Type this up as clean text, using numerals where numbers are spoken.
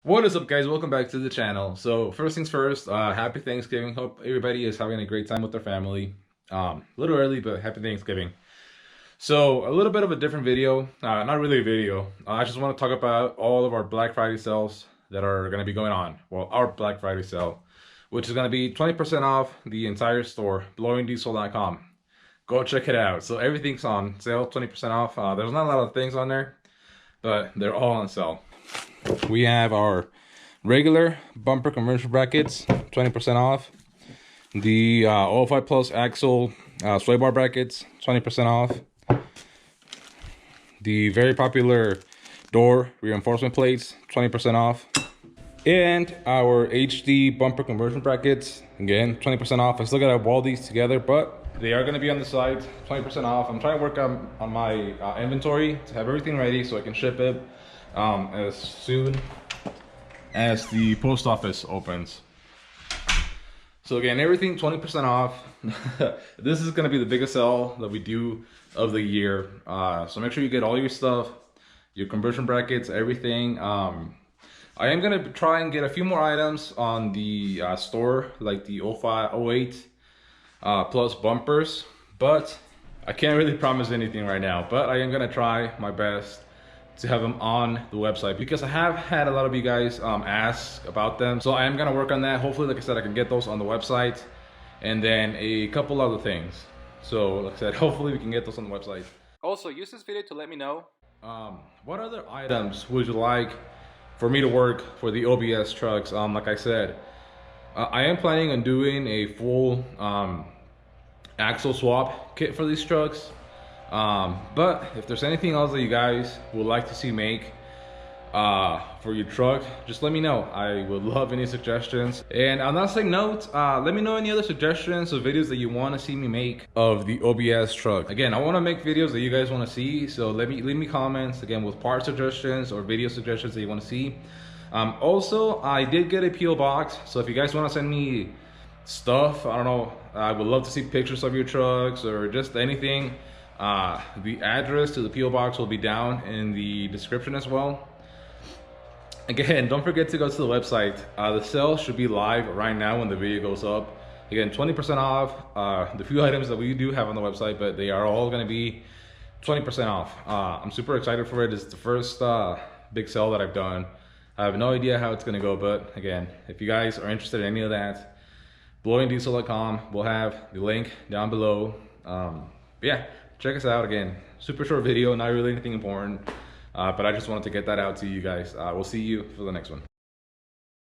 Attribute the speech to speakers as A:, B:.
A: What is up, guys? Welcome back to the channel. So first things first, happy Thanksgiving. Hope everybody is having a great time with their family. A little early, but happy Thanksgiving. So a little bit of a different video, not really a video. I just want to talk about all of our Black Friday sales that are going to be going on. Well, our Black Friday sale, which is going to be 20% off the entire store, blowingdiesel.com. Go check it out. So everything's on sale, 20% off. There's not a lot of things on there, but they're all on sale. We have our regular bumper conversion brackets, 20% off. The 05 Plus axle sway bar brackets, 20% off. The very popular door reinforcement plates, 20% off. And our HD bumper conversion brackets, again, 20% off. I still gotta wall these together, but they are gonna be on the site, 20% off. I'm trying to work on my inventory to have everything ready so I can ship it as soon as the post office opens. So again, everything 20% off. This is gonna be the biggest sale that we do of the year. So make sure you get all your stuff, your conversion brackets, everything. I am gonna try and get a few more items on the store, like the 05, 08 plus bumpers, but I can't really promise anything right now. But I am gonna try my best to have them on the website because I have had a lot of you guys ask about them. So I am gonna work on that. Hopefully, like I said, I can get those on the website and then a couple other things. So like I said, hopefully we can get those on the website. Also, use this video to let me know what other items would you like for me to work for the OBS trucks. Like I said, I am planning on doing a full axle swap kit for these trucks. But if there's anything else that you guys would like to see make for your truck, just let me know. I would love any suggestions. And on that same note, let me know any other suggestions of videos that you want to see me make of the OBS truck. Again, I want to make videos that you guys want to see, so leave me comments again with part suggestions or video suggestions that you want to see. Also, I did get a PO box, so if you guys want to send me stuff, I don't know, I would love to see pictures of your trucks or just anything. The address to the PO box will be down in the description as well. Again, don't forget to go to the website. The sale should be live right now when the video goes up. Again, 20% off. The few items that we do have on the website, but they are all going to be 20% off. I'm super excited for it. It's the first big sale that I've done. I have no idea how it's going to go, but again, if you guys are interested in any of that, blowingdiesel.com. We'll have the link down below. Yeah, check us out. Again, super short video, not really anything important, but I just wanted to get that out to you guys. We'll see you for the next one.